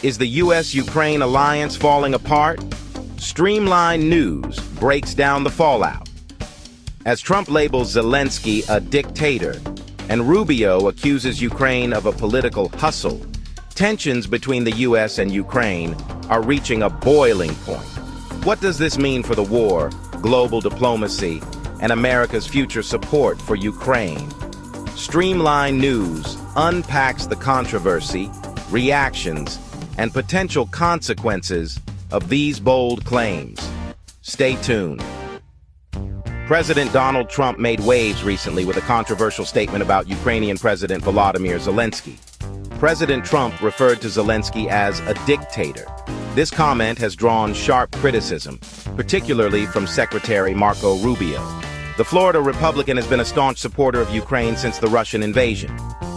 Is the U.S.-Ukraine alliance falling apart? Streamline News breaks down the fallout. As Trump labels Zelensky a dictator and Rubio accuses Ukraine of a political hustle, tensions between the U.S. and Ukraine are reaching a boiling point. What does this mean for the war, global diplomacy, and America's future support for Ukraine? Streamline News unpacks the controversy, reactions, and potential consequences of these bold claims. Stay tuned. President Donald Trump made waves recently with a controversial statement about Ukrainian President Volodymyr Zelensky. President Trump referred to Zelensky as a dictator. This comment has drawn sharp criticism, particularly from Secretary Marco Rubio. The Florida Republican has been a staunch supporter of Ukraine since the Russian invasion.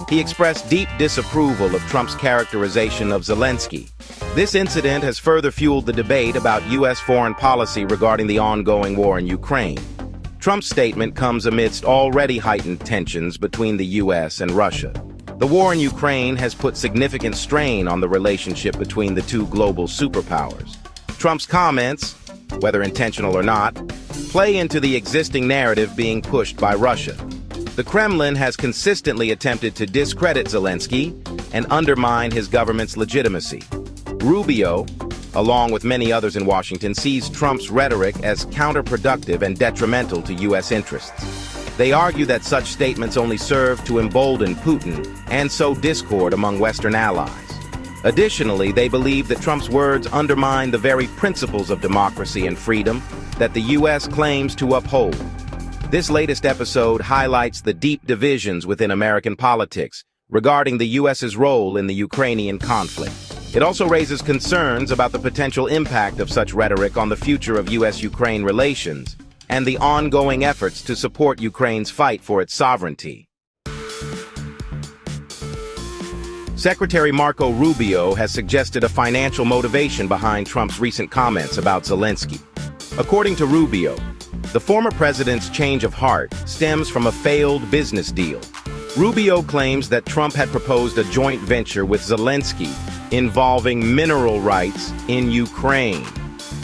He expressed deep disapproval of Trump's characterization of Zelensky. This incident has further fueled the debate about U.S. foreign policy regarding the ongoing war in Ukraine. Trump's statement comes amidst already heightened tensions between the U.S. and Russia. The war in Ukraine has put significant strain on the relationship between the two global superpowers. Trump's comments, whether intentional or not, play into the existing narrative being pushed by Russia. The Kremlin has consistently attempted to discredit Zelensky and undermine his government's legitimacy. Rubio, along with many others in Washington, sees Trump's rhetoric as counterproductive and detrimental to U.S. interests. They argue that such statements only serve to embolden Putin and sow discord among Western allies. Additionally, they believe that Trump's words undermine the very principles of democracy and freedom that the U.S. claims to uphold. This latest episode highlights the deep divisions within American politics regarding the U.S.'s role in the Ukrainian conflict. It also raises concerns about the potential impact of such rhetoric on the future of U.S.-Ukraine relations and the ongoing efforts to support Ukraine's fight for its sovereignty. Secretary Marco Rubio has suggested a financial motivation behind Trump's recent comments about Zelensky. According to Rubio, the former president's change of heart stems from a failed business deal. Rubio claims that Trump had proposed a joint venture with Zelensky involving mineral rights in Ukraine.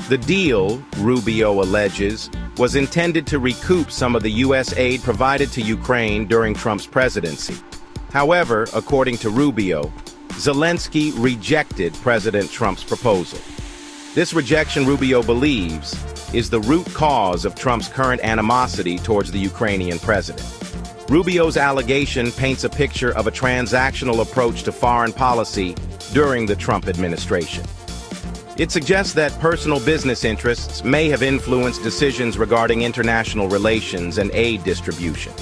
The deal, Rubio alleges, was intended to recoup some of the U.S. aid provided to Ukraine during Trump's presidency. However, according to Rubio, Zelensky rejected President Trump's proposal. This rejection, Rubio believes, is the root cause of Trump's current animosity towards the Ukrainian president. Rubio's allegation paints a picture of a transactional approach to foreign policy during the Trump administration. It suggests that personal business interests may have influenced decisions regarding international relations and aid distribution.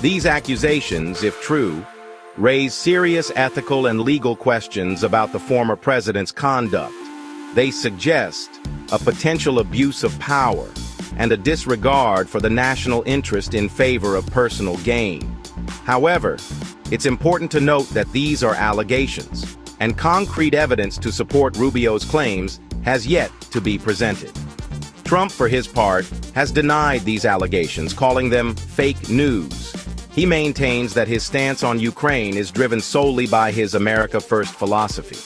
These accusations, if true, raise serious ethical and legal questions about the former president's conduct. They suggest a potential abuse of power and a disregard for the national interest in favor of personal gain. However, it's important to note that these are allegations, and concrete evidence to support Rubio's claims has yet to be presented. Trump, for his part, has denied these allegations, calling them fake news. He maintains that his stance on Ukraine is driven solely by his America First philosophy.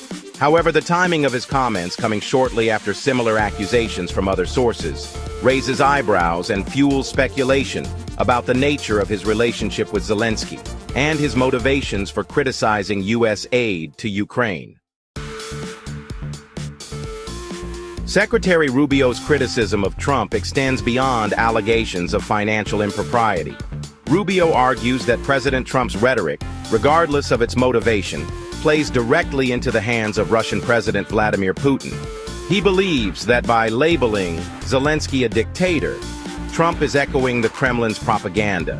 However, the timing of his comments, coming shortly after similar accusations from other sources, raises eyebrows and fuels speculation about the nature of his relationship with Zelensky and his motivations for criticizing U.S. aid to Ukraine. Secretary Rubio's criticism of Trump extends beyond allegations of financial impropriety. Rubio argues that President Trump's rhetoric, regardless of its motivation, plays directly into the hands of Russian President Vladimir Putin. He believes that by labeling Zelensky a dictator, Trump is echoing the Kremlin's propaganda.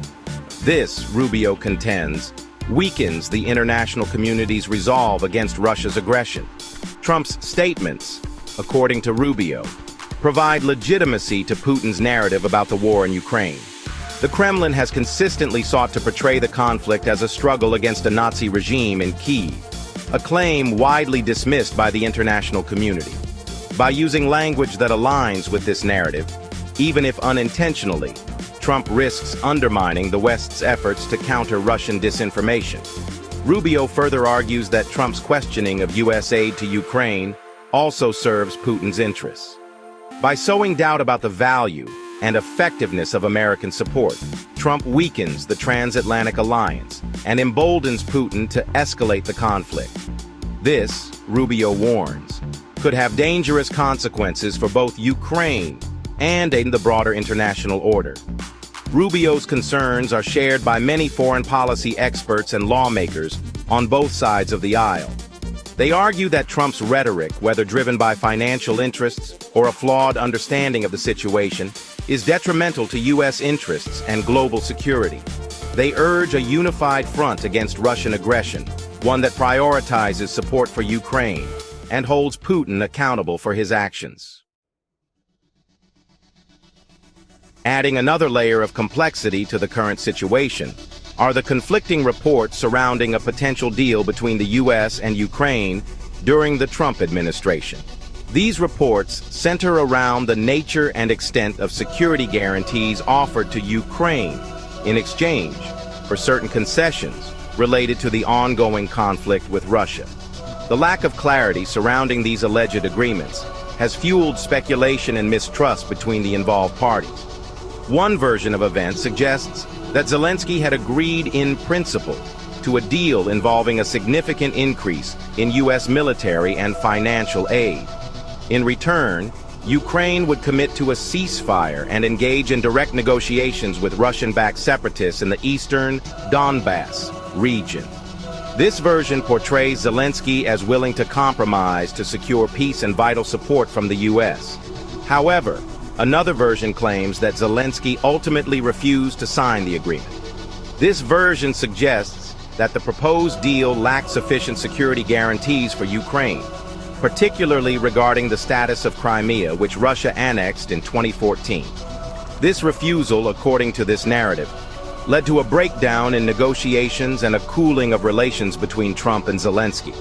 This, Rubio contends, weakens the international community's resolve against Russia's aggression. Trump's statements, according to Rubio, provide legitimacy to Putin's narrative about the war in Ukraine. The Kremlin has consistently sought to portray the conflict as a struggle against a Nazi regime in Kyiv, a claim widely dismissed by the international community. By using language that aligns with this narrative, even if unintentionally, Trump risks undermining the West's efforts to counter Russian disinformation. Rubio further argues that Trump's questioning of U.S. aid to Ukraine also serves Putin's interests. By sowing doubt about the value and effectiveness of American support, Trump weakens the transatlantic alliance and emboldens Putin to escalate the conflict. This, Rubio warns, could have dangerous consequences for both Ukraine and in the broader international order. Rubio's concerns are shared by many foreign policy experts and lawmakers on both sides of the aisle. They argue that Trump's rhetoric, whether driven by financial interests or a flawed understanding of the situation, is detrimental to U.S. interests and global security. They urge a unified front against Russian aggression, one that prioritizes support for Ukraine and holds Putin accountable for his actions. Adding another layer of complexity to the current situation are the conflicting reports surrounding a potential deal between the U.S. and Ukraine during the Trump administration. These reports center around the nature and extent of security guarantees offered to Ukraine in exchange for certain concessions related to the ongoing conflict with Russia. The lack of clarity surrounding these alleged agreements has fueled speculation and mistrust between the involved parties. One version of events suggests that Zelensky had agreed in principle to a deal involving a significant increase in U.S. military and financial aid. In return, Ukraine would commit to a ceasefire and engage in direct negotiations with Russian-backed separatists in the eastern Donbass region. This version portrays Zelensky as willing to compromise to secure peace and vital support from the U.S. However, another version claims that Zelensky ultimately refused to sign the agreement. This version suggests that the proposed deal lacked sufficient security guarantees for Ukraine, particularly regarding the status of Crimea, which Russia annexed in 2014. This refusal, according to this narrative, led to a breakdown in negotiations and a cooling of relations between Trump and Zelensky.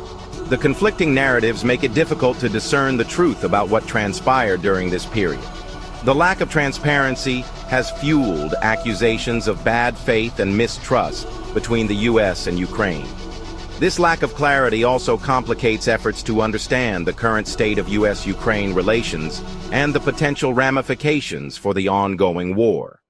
The conflicting narratives make it difficult to discern the truth about what transpired during this period. The lack of transparency has fueled accusations of bad faith and mistrust between the U.S. and Ukraine. This lack of clarity also complicates efforts to understand the current state of U.S.-Ukraine relations and the potential ramifications for the ongoing war.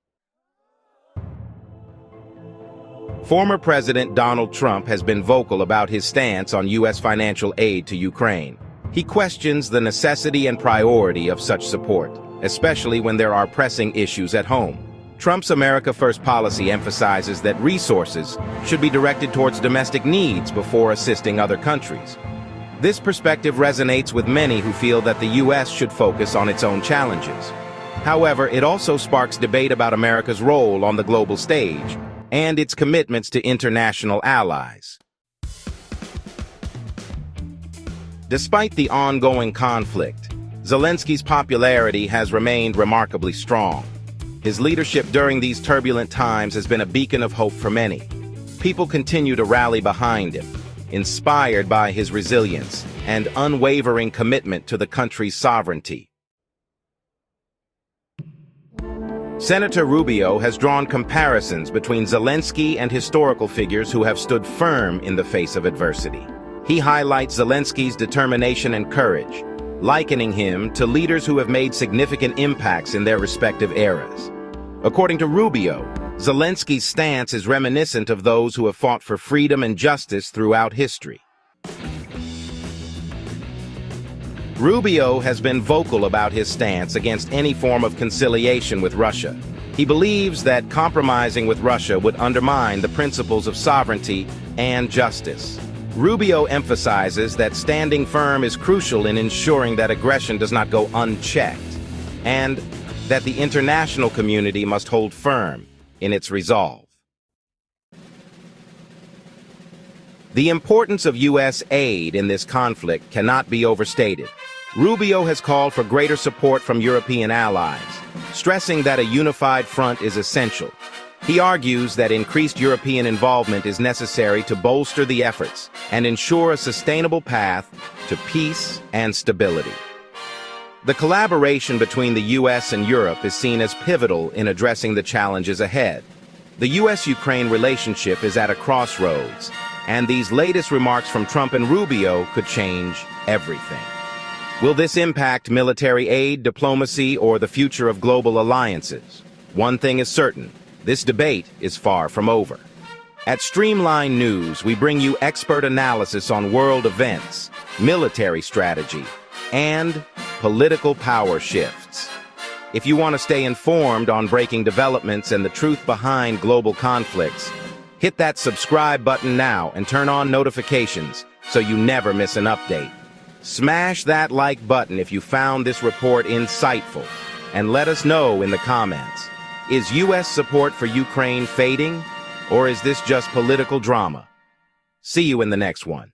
Former President Donald Trump has been vocal about his stance on U.S. financial aid to Ukraine. He questions the necessity and priority of such support, especially when there are pressing issues at home. Trump's America First policy emphasizes that resources should be directed towards domestic needs before assisting other countries. This perspective resonates with many who feel that the U.S. should focus on its own challenges. However, it also sparks debate about America's role on the global stage and its commitments to international allies. Despite the ongoing conflict, Zelensky's popularity has remained remarkably strong. His leadership during these turbulent times has been a beacon of hope for many. People continue to rally behind him, inspired by his resilience and unwavering commitment to the country's sovereignty. Senator Rubio has drawn comparisons between Zelensky and historical figures who have stood firm in the face of adversity. He highlights Zelensky's determination and courage, likening him to leaders who have made significant impacts in their respective eras. According to Rubio, Zelensky's stance is reminiscent of those who have fought for freedom and justice throughout history. Rubio has been vocal about his stance against any form of conciliation with Russia. He believes that compromising with Russia would undermine the principles of sovereignty and justice. Rubio emphasizes that standing firm is crucial in ensuring that aggression does not go unchecked, and that the international community must hold firm in its resolve. The importance of U.S. aid in this conflict cannot be overstated. Rubio has called for greater support from European allies, stressing that a unified front is essential. He argues that increased European involvement is necessary to bolster the efforts and ensure a sustainable path to peace and stability. The collaboration between the U.S. and Europe is seen as pivotal in addressing the challenges ahead. The U.S.-Ukraine relationship is at a crossroads, And these latest remarks from Trump and Rubio could change everything. Will this impact military aid, diplomacy, or the future of global alliances? One thing is certain, this debate is far from over. At Streamline News, we bring you expert analysis on world events, military strategy, and political power shifts. If you want to stay informed on breaking developments and the truth behind global conflicts, hit that subscribe button now and turn on notifications so you never miss an update. Smash that like button if you found this report insightful, and let us know in the comments. Is U.S. support for Ukraine fading, or is this just political drama? See you in the next one.